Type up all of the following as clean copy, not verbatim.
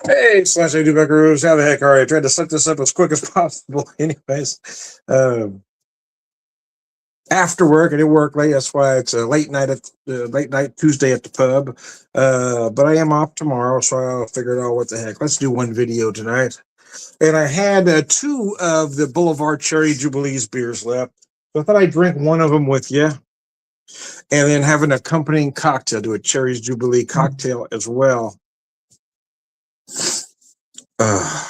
Hey, Slash I do buckaroos. How the heck are you? I tried to set this up as quick as possible. Anyways, after work, I didn't work late. That's why it's a late night Tuesday at the pub. But I am off tomorrow, so I figured, oh, what the heck? Let's do one video tonight. And I had two of the Boulevard Cherry Jubilees beers left. So I thought I'd drink one of them with you, and then have an accompanying cocktail, do a Cherries Jubilee cocktail as well. Uh,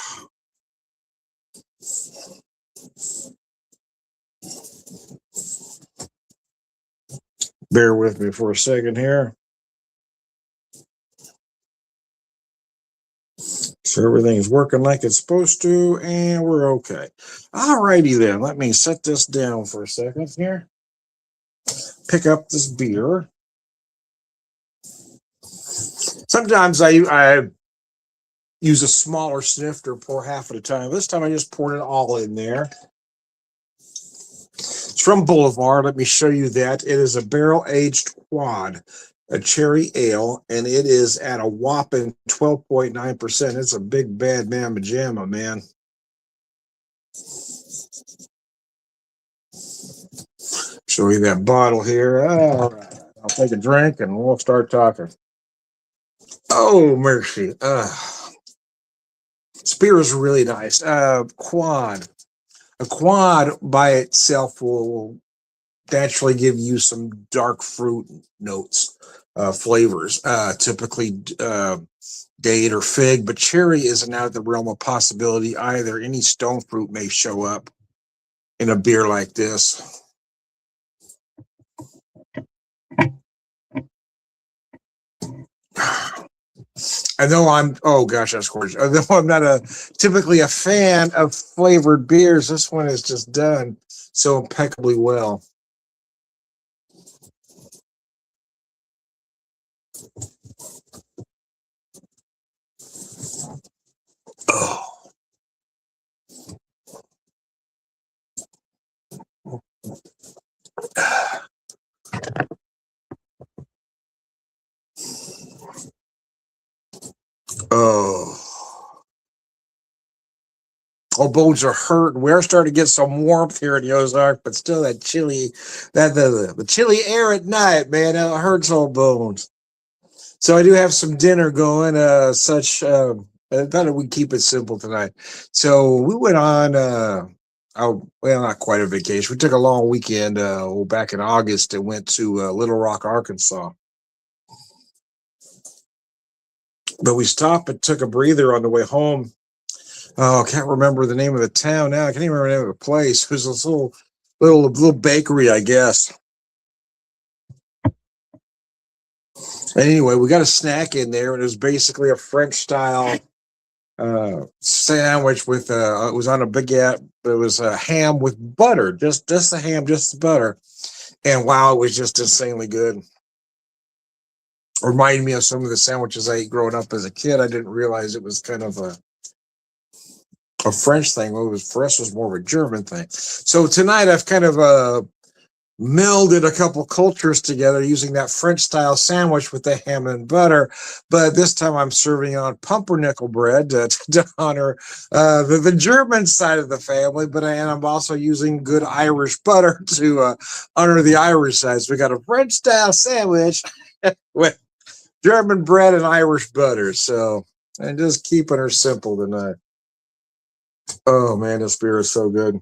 Bear with me for a second here. So everything's working like it's supposed to, and we're okay. Alrighty then, let me set this down for a second here. Pick up this beer. Sometimes I use a smaller snifter, pour half at a time. This time I just poured it all in there. It's from Boulevard. Let me show you that. It is a barrel-aged quad, a cherry ale, and it is at a whopping 12.9%. It's a big bad mamma jamma, man. Show you that bottle here. All right. I'll take a drink and we'll start talking. Oh, mercy. This beer is really nice. Quad. A quad by itself will naturally give you some dark fruit notes, flavors, typically date or fig, but cherry isn't out of the realm of possibility either. Any stone fruit may show up in a beer like this. I know oh gosh, that's gorgeous. Although I'm not typically a fan of flavored beers, this one is just done so impeccably well. Oh. Oh. All bones are hurt. We're starting to get some warmth here in the Ozark, but still that chilly, the chilly air at night, man, it hurts all bones. So I do have some dinner going. I thought we'd keep it simple tonight. So we went on. Well, not quite a vacation. We took a long weekend back in August and went to Little Rock, Arkansas. But we stopped and took a breather on the way home. Oh, I can't remember the name of the town now. I can't even remember the name of the place. It was this little bakery, I guess. Anyway, we got a snack in there, and it was basically a French style sandwich with it was on a baguette. It was a ham with butter, just the ham, just the butter, and wow, it was just insanely good. Reminded me of some of the sandwiches I ate growing up as a kid. I didn't realize it was kind of a French thing. Well, it was for us was more of a German thing. So tonight I've kind of melded a couple cultures together using that French style sandwich with the ham and butter, but this time I'm serving on pumpernickel bread to honor the German side of the family, and I'm also using good Irish butter to honor the Irish side. So we got a French style sandwich with German bread and Irish butter. So, and just keeping her simple tonight. Oh man, this beer is so good.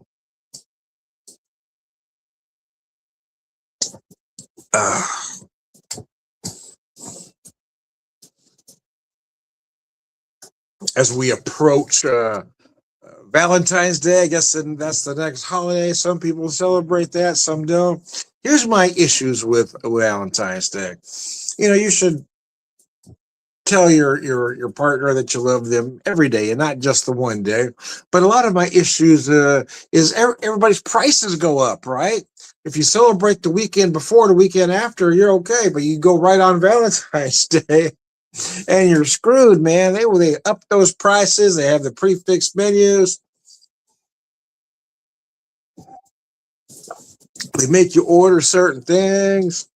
As we approach Valentine's Day, I guess, and that's the next holiday. Some people celebrate that, some don't. Here's my issues with Valentine's Day. You know, you should tell your partner that you love them every day and not just the one day. But a lot of my issues is everybody's prices go up, right? If you celebrate the weekend before, the weekend after, you're okay. But you go right on Valentine's Day, and you're screwed, man. They up those prices. They have the prefix menus. They make you order certain things.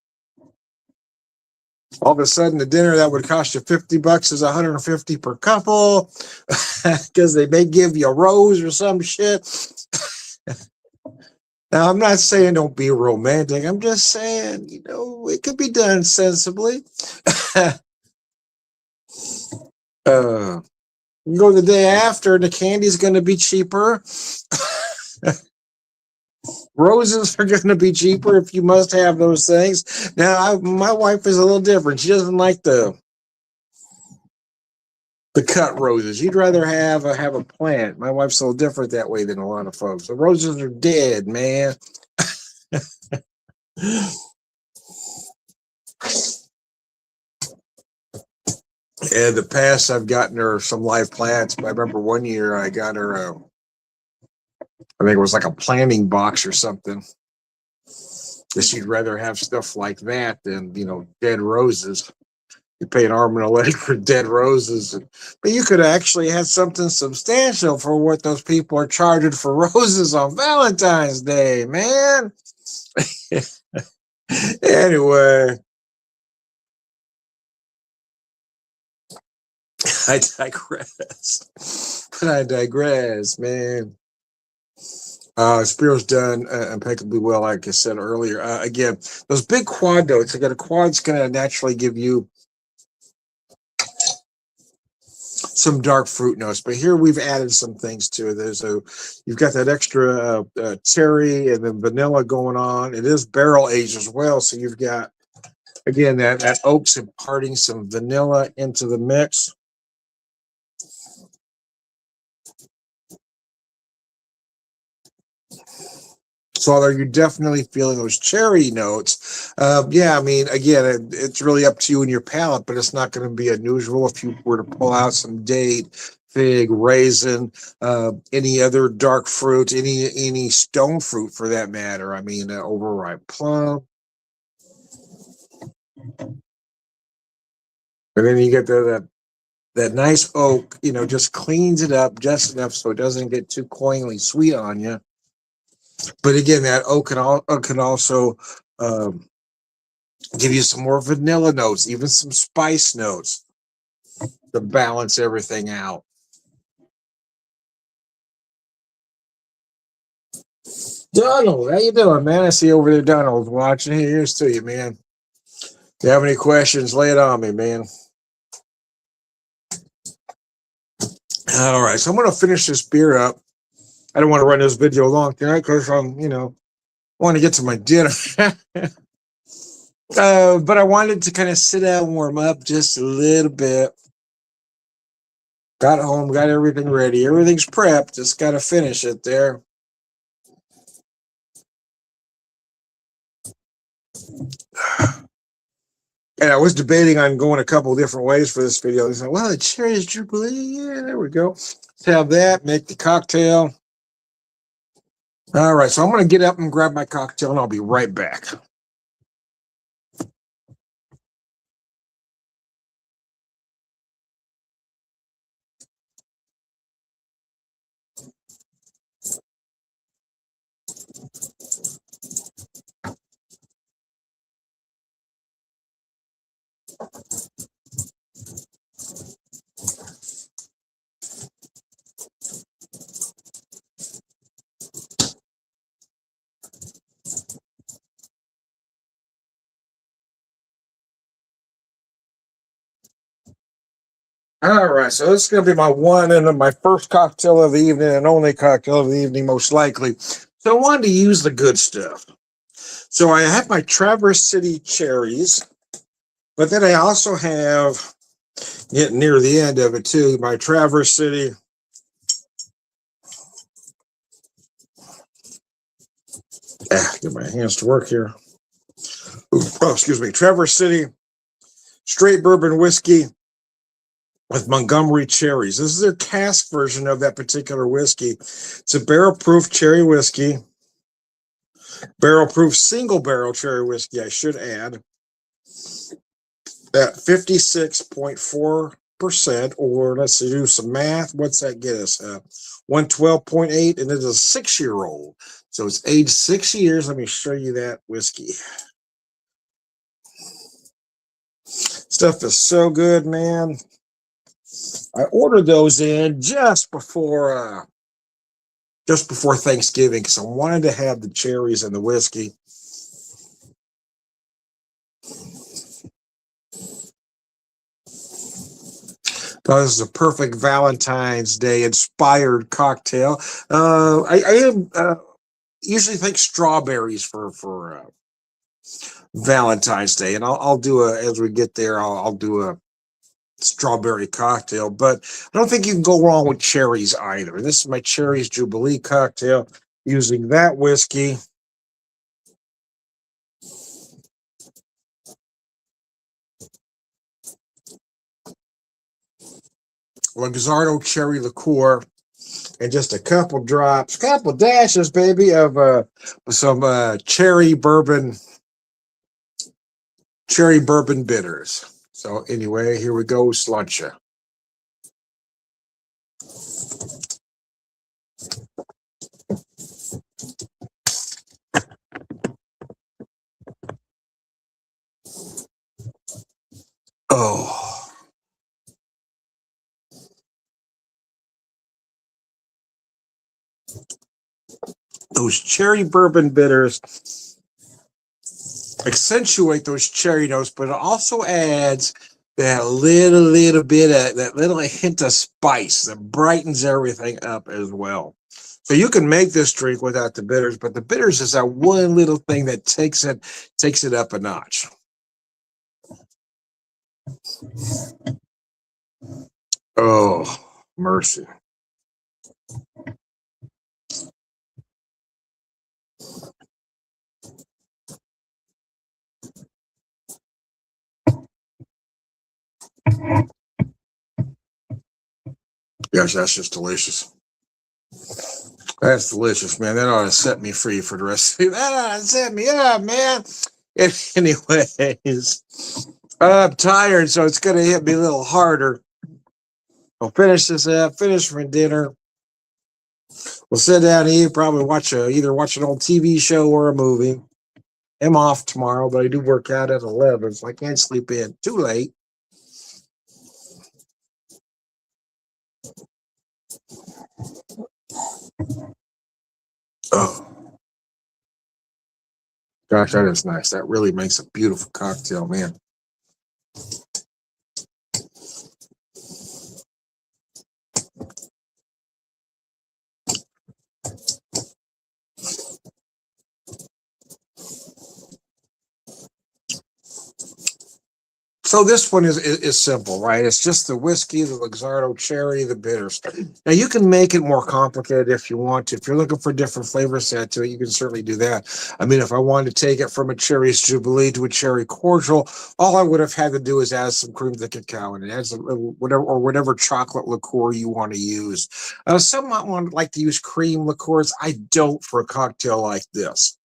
All of a sudden, the dinner that would cost you $50 is 150 per couple because they may give you a rose or some shit. Now, I'm not saying don't be romantic. I'm just saying, it could be done sensibly. You go the day after, the candy's going to be cheaper. Roses are going to be cheaper if you must have those things. Now, my wife is a little different. She doesn't like the cut roses. She'd rather have a plant. My wife's a little different that way than a lot of folks. The roses are dead, man. In the past, I've gotten her some live plants. I remember one year I got her, I think it was like a planting box or something. She'd rather have stuff like that than, dead roses. You pay an arm and a leg for dead roses. But you could actually have something substantial for what those people are charging for roses on Valentine's Day, man. Anyway, I digress. But I digress, man. Spiro's done impeccably well, like I said earlier. Again, those big quad notes, a quad's going to naturally give you some dark fruit notes, but here we've added some things to it. You've got that extra cherry and then vanilla going on. It is barrel aged as well, so you've got, again, that oak's imparting some vanilla into the mix. So are you definitely feeling those cherry notes? Yeah, I mean, again, it's really up to you and your palate, but it's not going to be unusual if you were to pull out some date, fig, raisin, any other dark fruit, any stone fruit for that matter. I mean, overripe plum. And then you get that nice oak, just cleans it up just enough so it doesn't get too cloyingly sweet on you. But again, that oak can also give you some more vanilla notes, even some spice notes to balance everything out. Donald, how you doing, man? I see you over there, Donald, watching. Hey, here's to you, man. If you have any questions, lay it on me, man. All right, so I'm going to finish this beer up. I don't want to run this video long tonight because I'm, want to get to my dinner. But I wanted to kind of sit down and warm up just a little bit. Got home, got everything ready. Everything's prepped. Just got to finish it there. And I was debating on going a couple different ways for this video. I said, well, the Cherries Jubilee. Yeah, there we go. Let's have that. Make the cocktail. All right, so I'm going to get up and grab my cocktail, and I'll be right back. All right, so this is going to be my one and my first cocktail of the evening and only cocktail of the evening, most likely. So I wanted to use the good stuff. So I have my Traverse City cherries, but then I also have, getting near the end of it too, my Traverse City. Get my hands to work here. Excuse me, Traverse City straight bourbon whiskey with Montgomery cherries. This is their cask version of that particular whiskey. It's a barrel-proof cherry whiskey. Barrel-proof single barrel cherry whiskey, I should add. At 56.4%, or let's do some math. What's that get us? 112.8, and it is a 6-year-old. So it's aged 6 years. Let me show you that whiskey. Stuff is so good, man. I ordered those in just before Thanksgiving because I wanted to have the cherries and the whiskey. This is a perfect Valentine's Day inspired cocktail. I usually think strawberries for Valentine's Day, and I'll do as we get there. I'll do a strawberry cocktail, but I don't think you can go wrong with cherries either. This is my Cherries Jubilee cocktail using that whiskey. Luxardo cherry liqueur, and just a couple drops, couple dashes, baby, of some cherry bourbon bitters. So anyway, here we go, slancha. Oh, those cherry bourbon bitters accentuate those cherry notes, but it also adds that little bit of that little hint of spice that brightens everything up as well. So you can make this drink without the bitters, but the bitters is that one little thing that takes it up a notch. Oh, mercy. Gosh, that's just delicious. That's delicious, man. That ought to set me free for the rest of the That ought to set me up, man. Anyways, I'm tired, so it's going to hit me a little harder. I'll finish this up, finish my dinner. We'll sit down and eat, probably either watch an old TV show or a movie. I'm off tomorrow, but I do work out at 11, so I can't sleep in too late. Oh, gosh, that is nice. That really makes a beautiful cocktail, man. So this one is simple, right? It's just the whiskey, the Luxardo cherry, the bitters. Now you can make it more complicated if you want to. If you're looking for different flavors to add to it, you can certainly do that. I mean, if I wanted to take it from a Cherries Jubilee to a cherry cordial, all I would have had to do is add some cream de cacao and add some whatever chocolate liqueur you want to use. Some might want like to use cream liqueurs. I don't for a cocktail like this.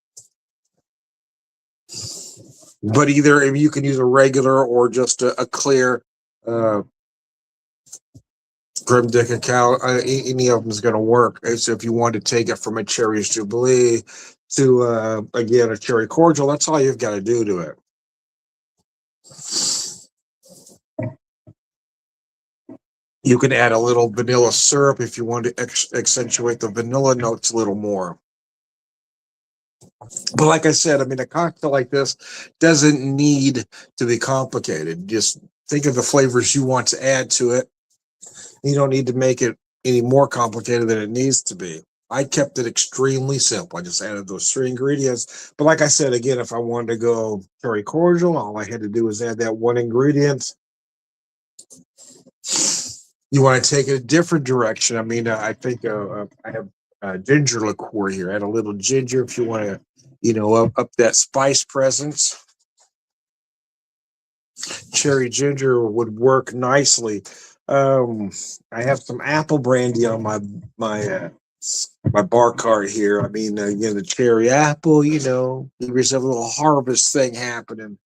But either if you can use a regular or just a clear uh, creme de cacao, any of them is going to work. So if you want to take it from a Cherries Jubilee to again a cherry cordial, that's all you've got to do to it. You can add a little vanilla syrup if you want to accentuate the vanilla notes a little more. But like I said, I mean, a cocktail like this doesn't need to be complicated. Just think of the flavors you want to add to it. You don't need to make it any more complicated than it needs to be. I kept it extremely simple. I just added those three ingredients. But like I said, again, if I wanted to go cherry cordial, all I had to do was add that one ingredient. You want to take it a different direction. I mean, I think I have ginger liqueur here. Add a little ginger if you want to, up that spice presence. Cherry ginger would work nicely. I have some apple brandy on my bar cart here. I mean, the cherry apple. Give yourself a little harvest thing happening,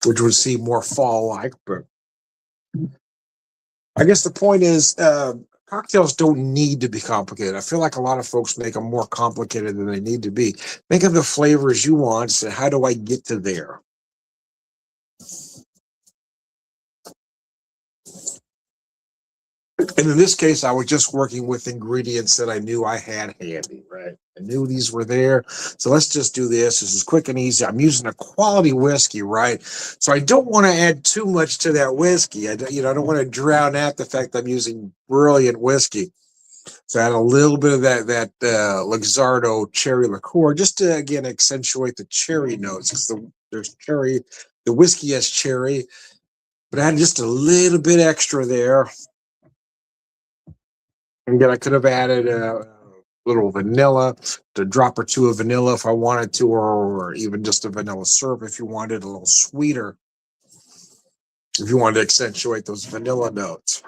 which would seem more fall-like. But I guess the point is, cocktails don't need to be complicated. I feel like a lot of folks make them more complicated than they need to be. Think of the flavors you want. So how do I get to there? And in this case, I was just working with ingredients that I knew I had handy, right? I knew these were there. So let's just do this. This is quick and easy. I'm using a quality whiskey, right? So I don't want to add too much to that whiskey. I don't want to drown out the fact that I'm using brilliant whiskey. So I add a little bit of that Luxardo cherry liqueur just to again accentuate the cherry notes because there's cherry, the whiskey has cherry, but I had just a little bit extra there. And again, I could have added a little vanilla, a drop or two of vanilla if I wanted to, or even just a vanilla syrup if you wanted a little sweeter, if you wanted to accentuate those vanilla notes.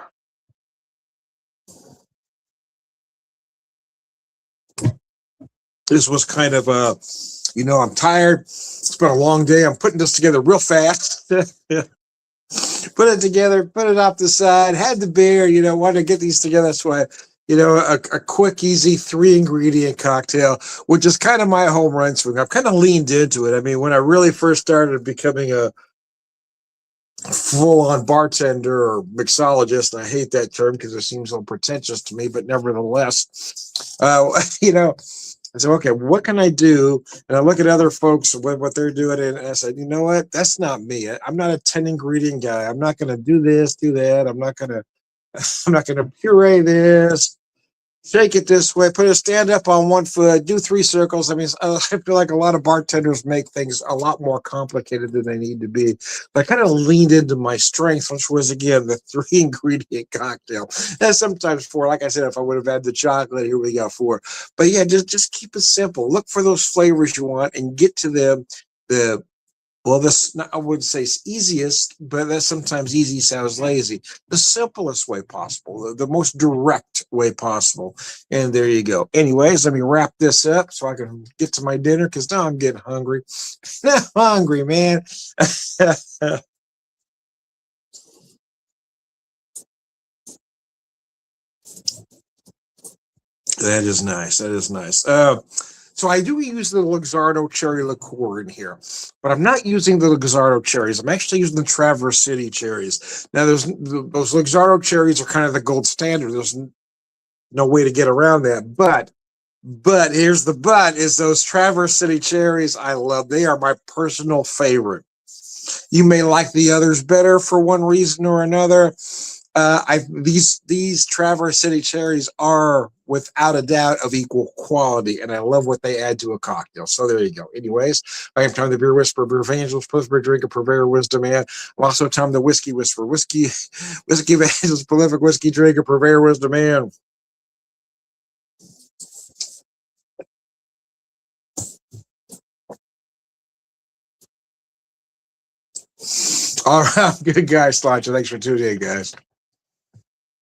This was kind of I'm tired. It's been a long day. I'm putting this together real fast. Put it together, put it off the side, had the beer, wanted to get these together. That's why, a quick, easy 3-ingredient cocktail, which is kind of my home run swing. I've kind of leaned into it. I mean, when I really first started becoming a full-on bartender or mixologist, I hate that term because it seems a little pretentious to me, but nevertheless, I said, okay, what can I do? And I look at other folks, what they're doing, and I said, you know what? That's not me. I'm not a 10-ingredient guy. I'm not going to do this, do that. I'm not going to puree this, shake it this way, put a stand up on one foot, do 3 circles. I mean, I feel like a lot of bartenders make things a lot more complicated than they need to be. But I kind of leaned into my strength, which was, again, the 3-ingredient cocktail. That's sometimes 4. Like I said, if I would have had the chocolate, here we got 4. But yeah, just keep it simple. Look for those flavors you want and get to them. This I wouldn't say it's easiest, but that sometimes easy sounds lazy. The simplest way possible, the most direct way possible. And there you go. Anyways, let me wrap this up so I can get to my dinner because now I'm getting hungry. Now I'm hungry, man. That is nice. That is nice. So I do use the Luxardo cherry liqueur in here, but I'm not using the Luxardo cherries. I'm actually using the Traverse City cherries. Now, those Luxardo cherries are kind of the gold standard. There's no way to get around that. But here's the but: is those Traverse City cherries I love. They are my personal favorite. You may like the others better for one reason or another. These Traverse City cherries are without a doubt of equal quality, and I love what they add to a cocktail. So there you go. Anyways, I am Tom the Beer Whisperer, Beer Evangelist, Postbeer Drinker, Purveyor of Wisdom, man. I'm also Tom the Whiskey Whisperer, Whiskey Evangelist, Prolific Whiskey Drinker, Purveyor of Wisdom, man. All right, good guys, Sláinte. Thanks for tuning in, guys.